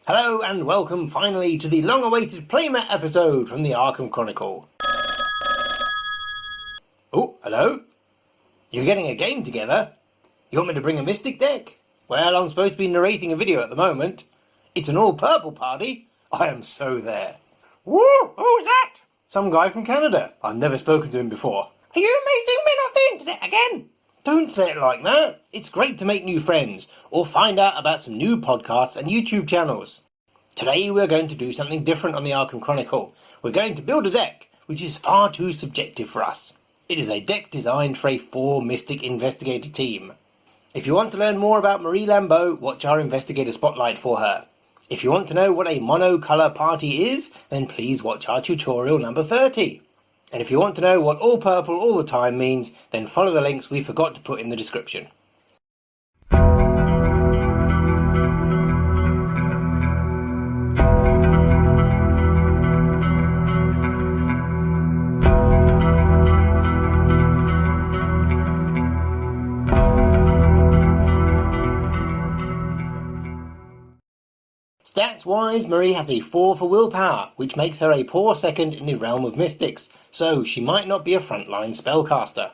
Hello and welcome finally to the long-awaited playmat episode from the Arkham Chronicle. Oh, hello? You're getting a game together? You want me to bring a Mystic deck? Well, I'm supposed to be narrating a video at the moment. It's an all-purple party. I am so there. Woo! Who's that? Some guy from Canada. I've never spoken to him before. Are you meeting me off the internet again? Don't say it like that. It's great to make new friends, or find out about some new podcasts and YouTube channels. Today we're going to do something different on the Arkham Chronicle. We're going to build a deck, which is far too subjective for us. It is a deck designed for a 4 Mystic Investigator team. If you want to learn more about Marie Lambeau, watch our Investigator Spotlight for her. If you want to know what a monocolour party is, then please watch our tutorial number 30. And if you want to know what all purple all the time means, then follow the links we forgot to put in the description. Stats-wise, Marie has a 4 for willpower, which makes her a poor second in the realm of mystics, so she might not be a frontline spellcaster.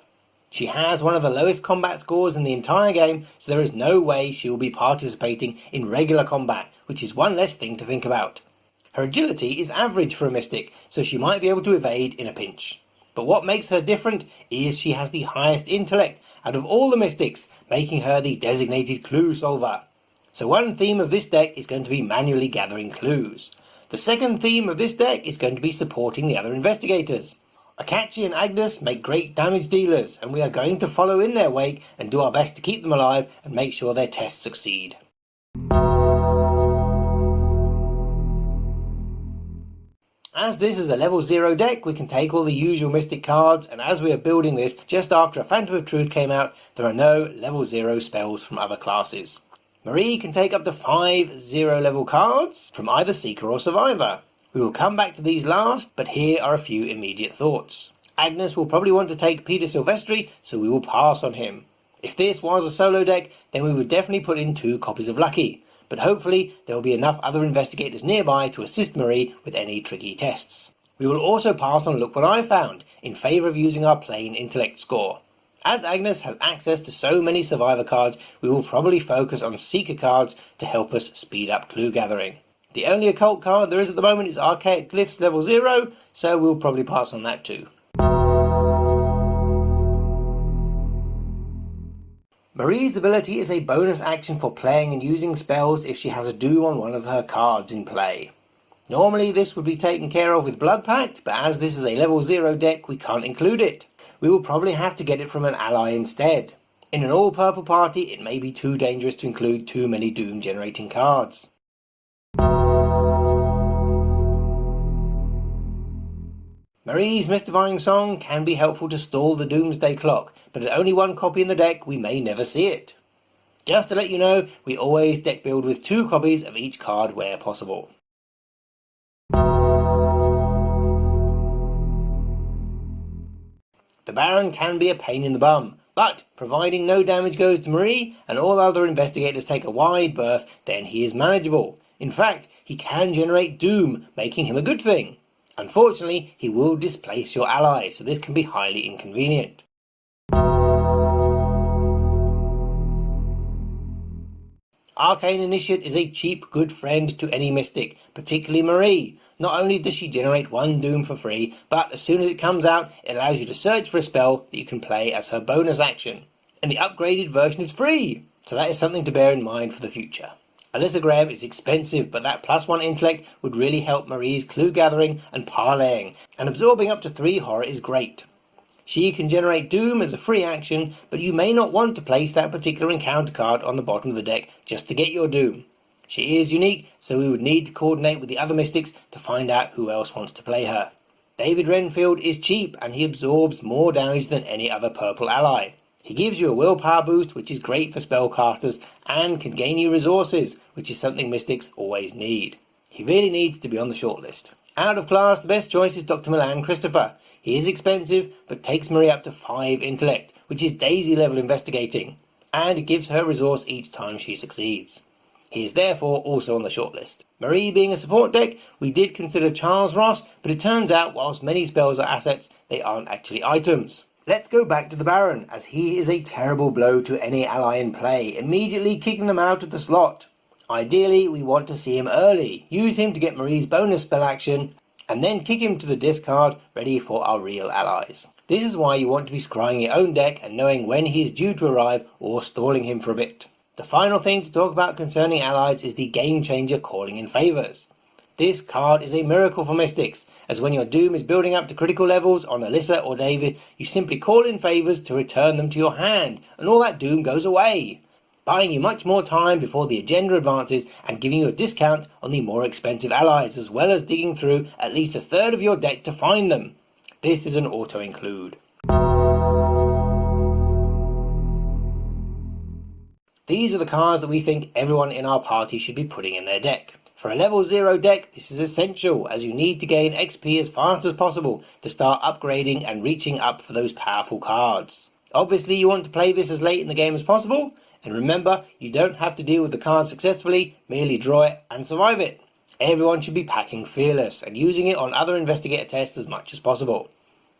She has one of the lowest combat scores in the entire game, so there is no way she will be participating in regular combat, which is one less thing to think about. Her agility is average for a mystic, so she might be able to evade in a pinch. But what makes her different is she has the highest intellect out of all the mystics, making her the designated clue solver. So one theme of this deck is going to be manually gathering clues. The second theme of this deck is going to be supporting the other investigators. Akachi and Agnes make great damage dealers, and we are going to follow in their wake and do our best to keep them alive and make sure their tests succeed. As this is a level 0 deck, we can take all the usual mystic cards, and as we are building this just after a Phantom of Truth came out, there are no level 0 spells from other classes. Marie can take up to 5 0-level cards from either Seeker or Survivor. We will come back to these last, but here are a few immediate thoughts. Agnes will probably want to take Peter Silvestri, so we will pass on him. If this was a solo deck, then we would definitely put in 2 copies of Lucky, but hopefully there will be enough other investigators nearby to assist Marie with any tricky tests. We will also pass on Look What I Found, in favour of using our plain intellect score. As Agnes has access to so many Survivor cards, we will probably focus on Seeker cards to help us speed up clue gathering. The only occult card there is at the moment is Archaic Glyphs level 0, so we'll probably pass on that too. Marie's ability is a bonus action for playing and using spells if she has a Doom on one of her cards in play. Normally this would be taken care of with Blood Pact, but as this is a level 0 deck, we can't include it. We will probably have to get it from an ally instead. In an all-purple party, it may be too dangerous to include too many Doom-generating cards. Marie's Mystifying Song can be helpful to stall the Doomsday Clock, but at only 1 copy in the deck, we may never see it. Just to let you know, we always deck build with 2 copies of each card where possible. The Baron can be a pain in the bum, but providing no damage goes to Marie and all other investigators take a wide berth, then he is manageable. In fact, he can generate Doom, making him a good thing. Unfortunately, he will displace your allies, so this can be highly inconvenient. Arcane Initiate is a cheap good friend to any mystic, particularly Marie. Not only does she generate 1 Doom for free, but as soon as it comes out, it allows you to search for a spell that you can play as her bonus action. And the upgraded version is free, so that is something to bear in mind for the future. Alyssa Graham is expensive, but that +1 intellect would really help Marie's clue gathering and parlaying, and absorbing up to 3 horror is great. She can generate Doom as a free action, but you may not want to place that particular encounter card on the bottom of the deck just to get your Doom. She is unique, so we would need to coordinate with the other mystics to find out who else wants to play her. David Renfield is cheap and he absorbs more damage than any other purple ally. He gives you a willpower boost, which is great for spellcasters, and can gain you resources, which is something mystics always need. He really needs to be on the shortlist. Out of class, the best choice is Dr. Milan Christopher. He is expensive, but takes Marie up to 5 intellect, which is Daisy level investigating, and it gives her resource each time she succeeds. He is therefore also on the shortlist. Marie being a support deck, we did consider Charles Ross, but it turns out whilst many spells are assets, they aren't actually items. Let's go back to the Baron, as he is a terrible blow to any ally in play, immediately kicking them out of the slot. Ideally, we want to see him early, use him to get Marie's bonus spell action, and then kick him to the discard, ready for our real allies. This is why you want to be scrying your own deck and knowing when he is due to arrive or stalling him for a bit. The final thing to talk about concerning allies is the Game Changer Calling in Favours. This card is a miracle for Mystics, as when your Doom is building up to critical levels on Alyssa or David, you simply call in favours to return them to your hand, and all that Doom goes away, buying you much more time before the agenda advances and giving you a discount on the more expensive allies, as well as digging through at least a third of your deck to find them. This is an auto-include. These are the cards that we think everyone in our party should be putting in their deck. For a level 0 deck, this is essential, as you need to gain XP as fast as possible to start upgrading and reaching up for those powerful cards. Obviously you want to play this as late in the game as possible, and remember, you don't have to deal with the card successfully, merely draw it and survive it. Everyone should be packing Fearless and using it on other investigator tests as much as possible.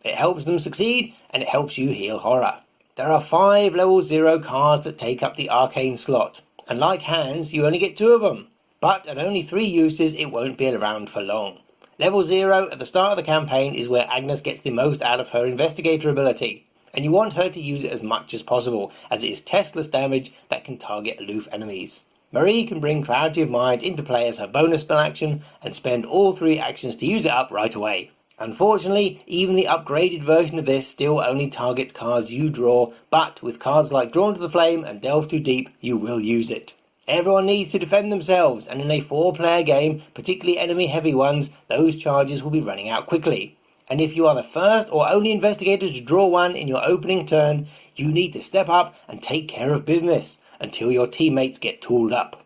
It helps them succeed, and it helps you heal horror. There are 5 level 0 cards that take up the arcane slot, and like hands, you only get 2 of them. But at only 3 uses, it won't be around for long. Level 0 at the start of the campaign is where Agnes gets the most out of her investigator ability, and you want her to use it as much as possible, as it is testless damage that can target aloof enemies. Marie can bring Clarity of Mind into play as her bonus spell action, and spend all 3 actions to use it up right away. Unfortunately, even the upgraded version of this still only targets cards you draw, but with cards like Drawn to the Flame and Delve Too Deep, you will use it. Everyone needs to defend themselves, and in a 4-player game, particularly enemy heavy ones, those charges will be running out quickly. And if you are the first or only investigator to draw one in your opening turn, you need to step up and take care of business until your teammates get tooled up.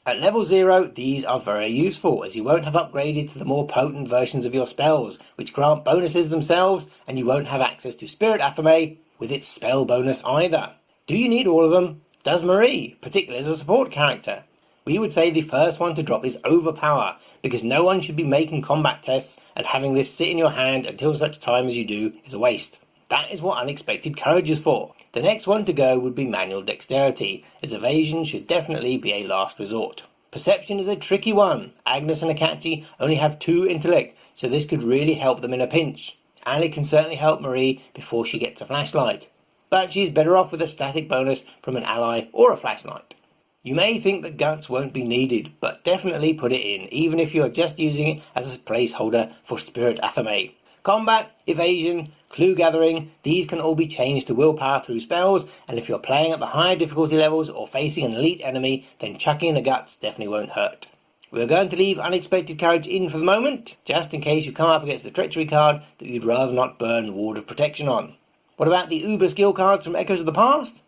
At level 0, these are very useful, as you won't have upgraded to the more potent versions of your spells, which grant bonuses themselves, and you won't have access to Spirit Athame with its spell bonus either. Do you need all of them? Does Marie, particularly as a support character? We would say the first one to drop is Overpower, because no one should be making combat tests, and having this sit in your hand until such time as you do is a waste. That is what Unexpected Courage is for. The next one to go would be Manual Dexterity, as evasion should definitely be a last resort. Perception is a tricky one. Agnes and Akachi only have 2 intellect, so this could really help them in a pinch. And it can certainly help Marie before she gets a flashlight. But she is better off with a static bonus from an ally or a flashlight. You may think that Guts won't be needed, but definitely put it in, even if you are just using it as a placeholder for Spirit Athame. Combat, Evasion, Clue Gathering, these can all be changed to willpower through spells, and if you're playing at the higher difficulty levels or facing an elite enemy, then chucking in the Guts definitely won't hurt. We're going to leave Unexpected Courage in for the moment, just in case you come up against the Treachery card that you'd rather not burn Ward of Protection on. What about the Uber skill cards from Echoes of the Past?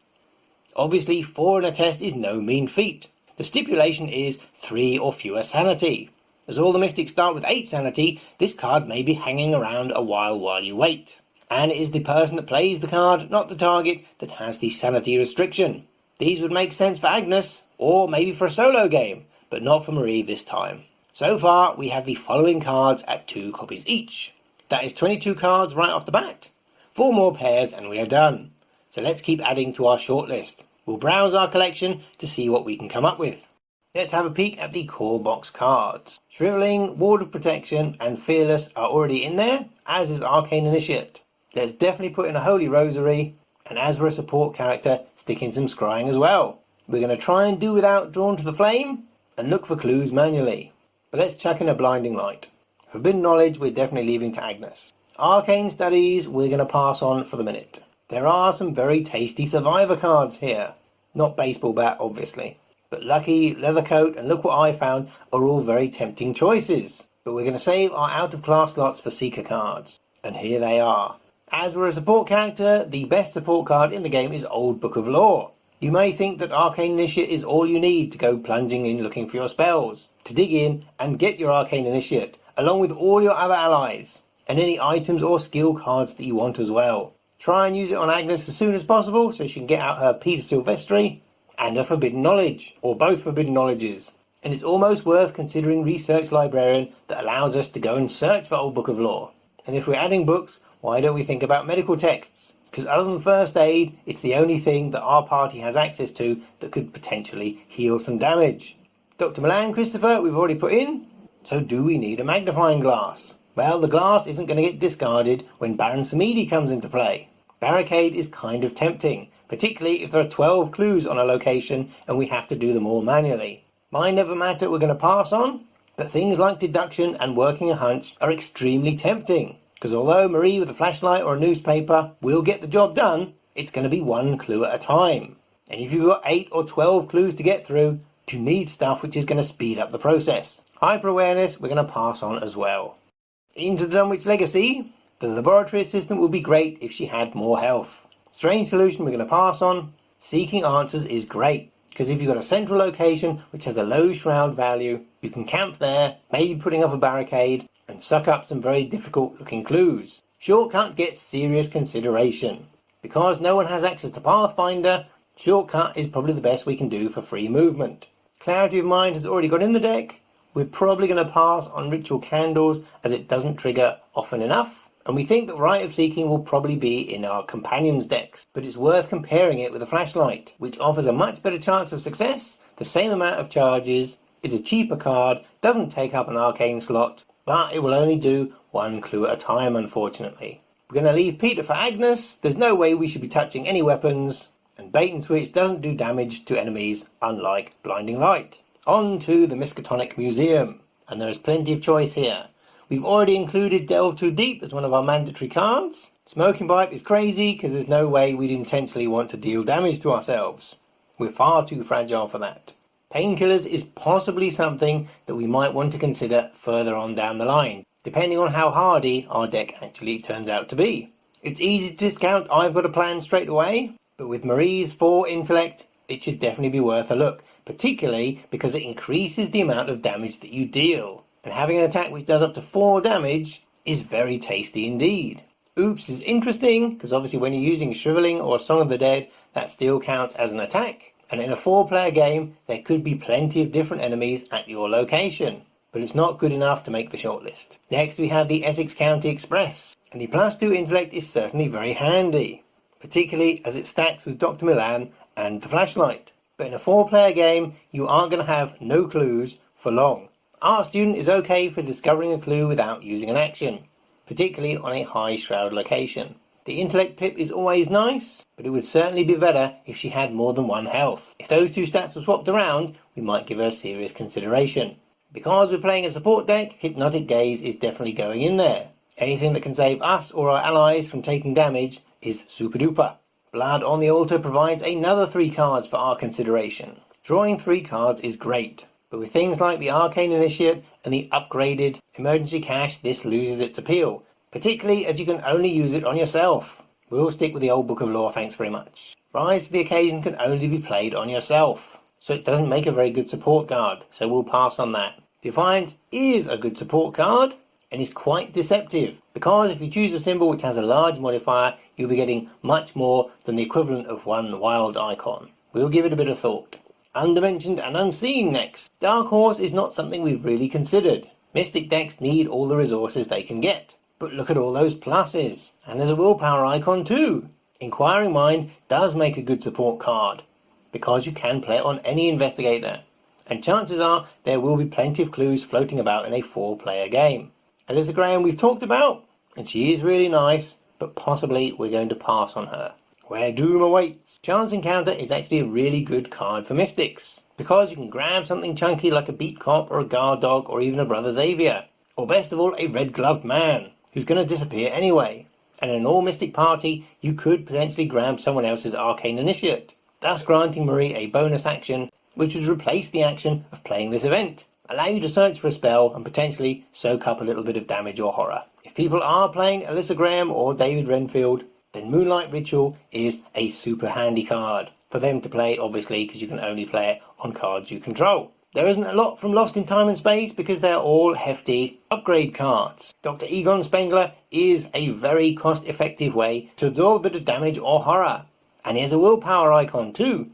Obviously 4 in a test is no mean feat. The stipulation is 3 or fewer sanity. As all the mystics start with 8 sanity, this card may be hanging around a while you wait. And it is the person that plays the card, not the target, that has the sanity restriction. These would make sense for Agnes, or maybe for a solo game, but not for Marie this time. So far, we have the following cards at 2 copies each. That is 22 cards right off the bat. 4 more pairs and we are done. So let's keep adding to our shortlist. We'll browse our collection to see what we can come up with. Let's have a peek at the core box cards. Shriveling, Ward of Protection and Fearless are already in there, as is Arcane Initiate. Let's definitely put in a Holy Rosary, and as we're a support character, stick in some scrying as well. We're going to try and do without Drawn to the Flame, and look for clues manually. But let's chuck in a Blinding Light. Forbidden Knowledge we're definitely leaving to Agnes. Arcane Studies we're going to pass on for the minute. There are some very tasty Survivor cards here. Not Baseball Bat obviously. But Lucky, Leathercoat and Look What I Found are all very tempting choices. But we're going to save our out of class slots for Seeker cards. And here they are. As we're a support character, the best support card in the game is Old Book of Lore. You may think that Arcane Initiate is all you need to go plunging in looking for your spells, to dig in and get your Arcane Initiate, along with all your other allies, and any items or skill cards that you want as well. Try and use it on Agnes as soon as possible so she can get out her Peter Silvestri and her Forbidden Knowledge, or both Forbidden Knowledges. And it's almost worth considering Research Librarian that allows us to go and search for Old Book of Lore. And if we're adding books, why don't we think about medical texts? Because other than first aid, it's the only thing that our party has access to that could potentially heal some damage. Dr. Milan, Christopher, we've already put in. So do we need a magnifying glass? Well, the glass isn't going to get discarded when Baron Samedi comes into play. Barricade is kind of tempting, particularly if there are 12 clues on a location and we have to do them all manually. Mind over matter we're going to pass on, but things like deduction and working a hunch are extremely tempting. Because although Marie with a flashlight or a newspaper will get the job done, it's going to be one clue at a time. And if you've got 8 or 12 clues to get through, you need stuff which is going to speed up the process. Hyper-awareness we're going to pass on as well. Into the Dunwich Legacy, the laboratory assistant would be great if she had more health. Strange solution we're going to pass on. Seeking answers is great, because if you've got a central location which has a low shroud value, you can camp there, maybe putting up a barricade, and suck up some very difficult looking clues. Shortcut gets serious consideration. Because no one has access to Pathfinder, shortcut is probably the best we can do for free movement. Clarity of Mind has already got in the deck. We're probably going to pass on Ritual Candles as it doesn't trigger often enough. And we think that Rite of Seeking will probably be in our Companions decks. But it's worth comparing it with a Flashlight, which offers a much better chance of success, the same amount of charges, is a cheaper card, doesn't take up an arcane slot, but it will only do one clue at a time, unfortunately. We're going to leave Peter for Agnes. There's no way we should be touching any weapons, and Bait and Switch doesn't do damage to enemies, unlike Blinding Light. On to the Miskatonic Museum, and there is plenty of choice here. We've already included Delve Too Deep as one of our mandatory cards. Smoking Pipe is crazy because there's no way we'd intentionally want to deal damage to ourselves. We're far too fragile for that. Painkillers is possibly something that we might want to consider further on down the line, depending on how hardy our deck actually turns out to be. It's easy to discount I've Got a Plan straight away, but with Marie's 4 intellect, it should definitely be worth a look, particularly because it increases the amount of damage that you deal, and having an attack which does up to 4 damage is very tasty indeed. Oops is interesting, because obviously when you're using Shriveling or Song of the Dead, that still counts as an attack. And in a 4-player game, there could be plenty of different enemies at your location, but it's not good enough to make the shortlist. Next we have the Essex County Express, and the +2 intellect is certainly very handy, particularly as it stacks with Dr. Milan and the Flashlight. But in a 4-player game, you aren't going to have no clues for long. Art Student is okay for discovering a clue without using an action, particularly on a high shroud location. The intellect pip is always nice, but it would certainly be better if she had more than 1 health. If those 2 stats were swapped around, we might give her serious consideration. Because we're playing a support deck, Hypnotic Gaze is definitely going in there. Anything that can save us or our allies from taking damage is super duper. Blood on the Altar provides another 3 cards for our consideration. Drawing 3 cards is great, but with things like the Arcane Initiate and the upgraded Emergency Cache, this loses its appeal, particularly as you can only use it on yourself. We'll stick with the Old Book of Lore, thanks very much. Rise to the Occasion can only be played on yourself, so it doesn't make a very good support card, so we'll pass on that. Defiance is a good support card, and is quite deceptive, because if you choose a symbol which has a large modifier, you'll be getting much more than the equivalent of 1 wild icon. We'll give it a bit of thought. Undimensioned and Unseen next. Dark Horse is not something we've really considered. Mystic decks need all the resources they can get. But look at all those pluses. And there's a willpower icon too. Inquiring Mind does make a good support card, because you can play it on any investigator. And chances are there will be plenty of clues floating about in a 4-player game. Alyssa Graham we've talked about, and she is really nice, but possibly we're going to pass on her. Where Doom Awaits. Chance Encounter is actually a really good card for Mystics, because you can grab something chunky like a Beat Cop or a Guard Dog or even a Brother Xavier, or best of all a Red Gloved Man, who's going to disappear anyway. And in an all-Mystic party, you could potentially grab someone else's Arcane Initiate, thus granting Marie a bonus action, which would replace the action of playing this event, allow you to search for a spell and potentially soak up a little bit of damage or horror. If people are playing Alyssa Graham or David Renfield, then Moonlight Ritual is a super handy card for them to play, obviously, because you can only play it on cards you control. There isn't a lot from Lost in Time and Space because they're all hefty upgrade cards. Dr. Egon Spengler is a very cost-effective way to absorb a bit of damage or horror. And he has a willpower icon too.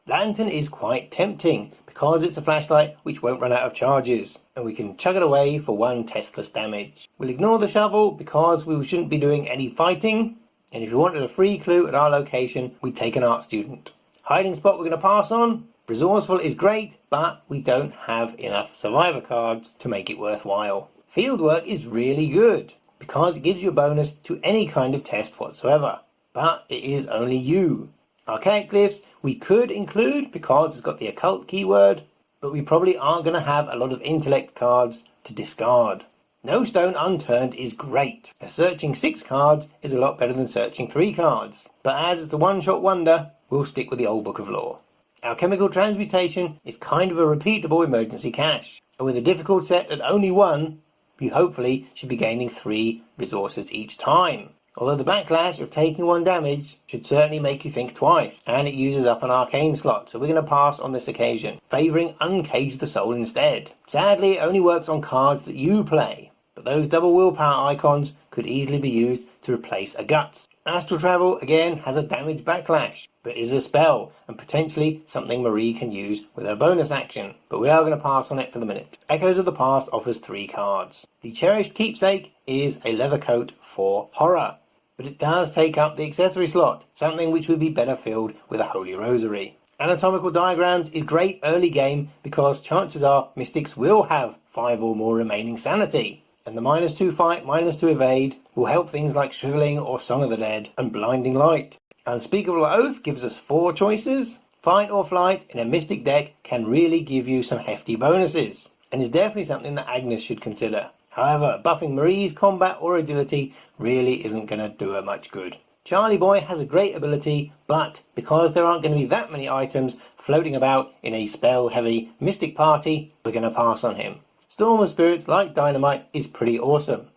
Lantern is quite tempting because it's a flashlight which won't run out of charges, and we can chug it away for 1 testless damage. We'll ignore the shovel because we shouldn't be doing any fighting, and if you wanted a free clue at our location, we'd take an art student. Hiding spot we're going to pass on. Resourceful is great, but we don't have enough survivor cards to make it worthwhile. Fieldwork is really good because it gives you a bonus to any kind of test whatsoever, but it is only you. Archaic glyphs we could include because it's got the occult keyword, but we probably aren't going to have a lot of intellect cards to discard. No stone unturned is great, as searching 6 cards is a lot better than searching 3 cards, but as it's a one-shot wonder, we'll stick with the old book of lore. Alchemical transmutation is kind of a repeatable emergency cache, and with a difficult set at only 1, we hopefully should be gaining 3 resources each time. Although the backlash of taking 1 damage should certainly make you think twice, and it uses up an arcane slot, so we're going to pass on this occasion, favouring Uncage the Soul instead. Sadly, it only works on cards that you play, but those double willpower icons could easily be used to replace a Guts. Astral Travel again has a damage backlash, but is a spell, and potentially something Marie can use with her bonus action, but we are going to pass on it for the minute. Echoes of the Past offers 3 cards. The Cherished Keepsake is a leather coat for horror, but it does take up the accessory slot, something which would be better filled with a Holy Rosary. Anatomical Diagrams is great early game because chances are Mystics will have 5 or more remaining sanity, and the -2 fight, -2 evade will help things like Shriveling or Song of the Dead and Blinding Light. Unspeakable Oath gives us 4 choices. Fight or Flight in a Mystic deck can really give you some hefty bonuses, and is definitely something that Agnes should consider. However, buffing Marie's combat or agility really isn't going to do her much good. Charlie Boy has a great ability, but because there aren't going to be that many items floating about in a spell-heavy Mystic party, we're going to pass on him. Storm of Spirits, like Dynamite, is pretty awesome,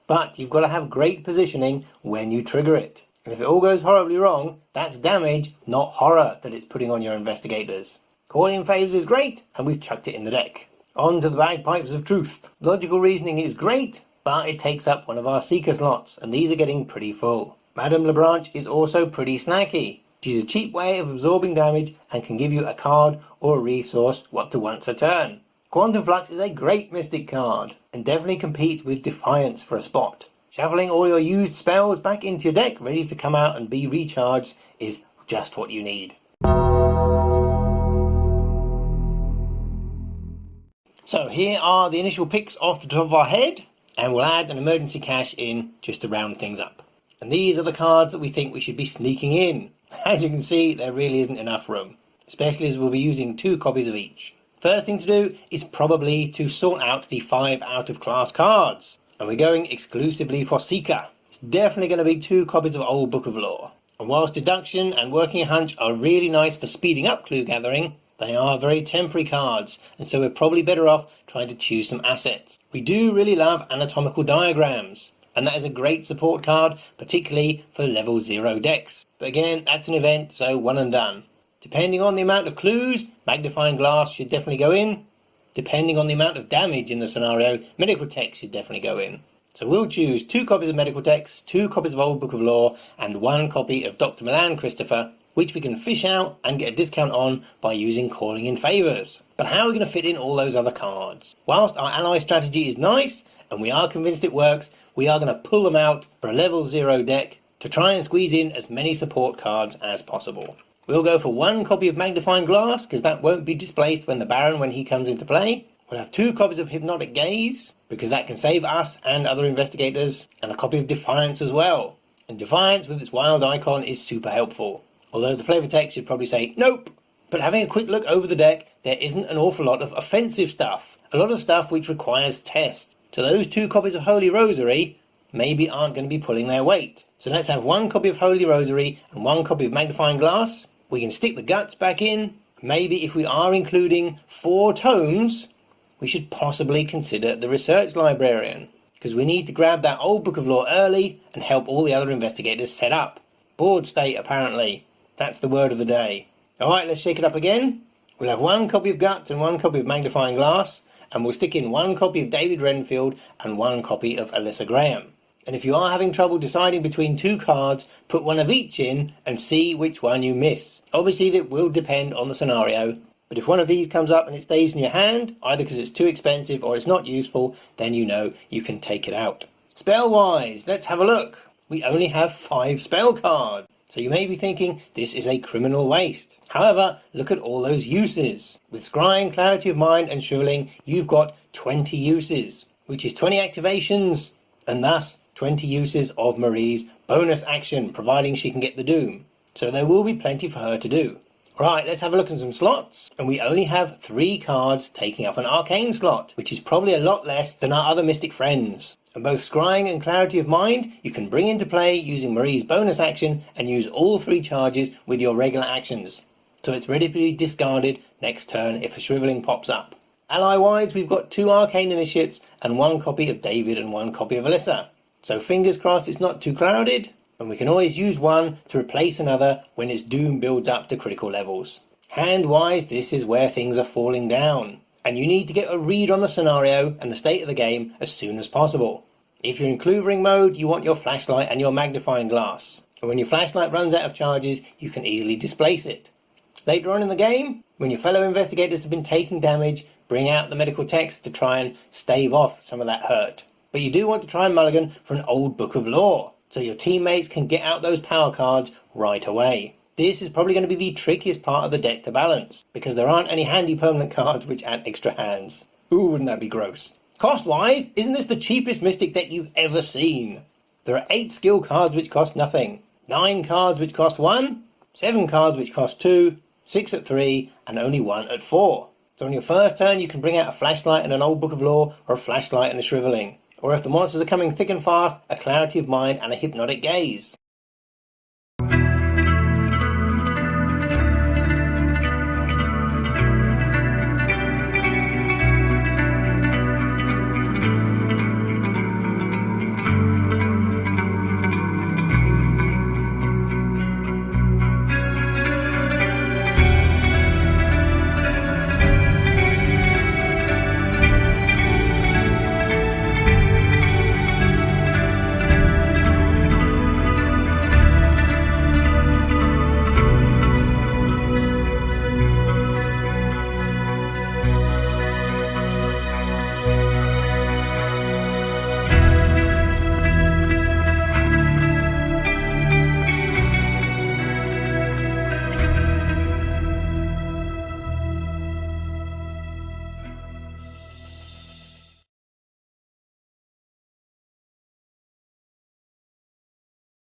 but you've got to have great positioning when you trigger it. And if it all goes horribly wrong, that's damage, not horror, that it's putting on your investigators. Calling in Favours is great, and we've chucked it in the deck. On to the Bagpipes of Truth. Logical Reasoning is great, but it takes up one of our Seeker slots, and these are getting pretty full. Madame Lebranche is also pretty snacky. She's a cheap way of absorbing damage and can give you a card or a resource up to once a turn. Quantum Flux is a great Mystic card, and definitely competes with Defiance for a spot. Shuffling all your used spells back into your deck, ready to come out and be recharged, is just what you need. So here are the initial picks off the top of our head, and we'll add an emergency cache in just to round things up. And these are the cards that we think we should be sneaking in. As you can see, there really isn't enough room, especially as we'll be using 2 copies of each. First thing to do is probably to sort out the 5 out of class cards, and we're going exclusively for Seeker. It's definitely going to be 2 copies of Old Book of Lore, and whilst Deduction and Working a Hunch are really nice for speeding up clue gathering, they are very temporary cards, and so we're probably better off trying to choose some assets. We do really love Anatomical Diagrams, and that is a great support card, particularly for level 0 decks. But again, that's an event, so one and done. Depending on the amount of clues, Magnifying Glass should definitely go in. Depending on the amount of damage in the scenario, Medical Text should definitely go in. So we'll choose 2 copies of Medical Text, 2 copies of Old Book of Lore, and 1 copy of Dr. Milan Christopher, which we can fish out and get a discount on by using Calling in Favours. But how are we going to fit in all those other cards? Whilst our ally strategy is nice, and we are convinced it works, we are going to pull them out for a level 0 deck to try and squeeze in as many support cards as possible. We'll go for 1 copy of Magnifying Glass, because that won't be displaced when the Baron when he comes into play. We'll have 2 copies of Hypnotic Gaze, because that can save us and other investigators, and a copy of Defiance as well. And Defiance with its wild icon is super helpful, although the flavor text should probably say nope. But having a quick look over the deck, there isn't an awful lot of offensive stuff, a lot of stuff which requires test. So those 2 copies of Holy Rosary maybe aren't going to be pulling their weight. So let's have 1 copy of Holy Rosary and 1 copy of Magnifying Glass. We can stick the Guts back in. Maybe if we are including 4 tomes, we should possibly consider the Research Librarian, because we need to grab that Old Book of Lore early and help all the other investigators set up. Board state, apparently. That's the word of the day. Alright, let's shake it up again. We'll have 1 copy of Guts and 1 copy of Magnifying Glass, and we'll stick in 1 copy of David Renfield and 1 copy of Alyssa Graham. And if you are having trouble deciding between 2 cards, put 1 of each in and see which one you miss. Obviously that will depend on the scenario, but if one of these comes up and it stays in your hand, either because it's too expensive or it's not useful, then you know you can take it out. Spell-wise, let's have a look. We only have 5 spell cards. So you may be thinking this is a criminal waste. However, look at all those uses. With Scrying, Clarity of Mind and Shriveling, you've got 20 uses, which is 20 activations, and thus 20 uses of Marie's bonus action, providing she can get the Doom. So there will be plenty for her to do. Right, let's have a look at some slots, and we only have 3 cards taking up an Arcane slot, which is probably a lot less than our other Mystic friends. And both Scrying and Clarity of Mind you can bring into play using Marie's bonus action and use all 3 charges with your regular actions. So it's ready to be discarded next turn if a Shriveling pops up. Ally-wise, we've got 2 Arcane Initiates and 1 copy of David and 1 copy of Alyssa. So fingers crossed it's not too crowded, and we can always use one to replace another when its Doom builds up to critical levels. Hand-wise, this is where things are falling down, and you need to get a read on the scenario and the state of the game as soon as possible. If you're in Cloovering mode, you want your flashlight and your magnifying glass, and when your flashlight runs out of charges, you can easily displace it. Later on in the game, when your fellow investigators have been taking damage, bring out the medical text to try and stave off some of that hurt. But you do want to try and mulligan for an old book of lore, so your teammates can get out those power cards right away. This is probably going to be the trickiest part of the deck to balance, because there aren't any handy permanent cards which add extra hands. Ooh, wouldn't that be gross? Cost-wise, isn't this the cheapest Mystic deck you've ever seen? There are 8 skill cards which cost nothing, 9 cards which cost 1, 7 cards which cost 2, 6 at 3, and only 1 at 4. So on your first turn you can bring out a flashlight and an old book of lore, or a flashlight and a Shriveling. Or if the monsters are coming thick and fast, a Clarity of Mind and a Hypnotic Gaze.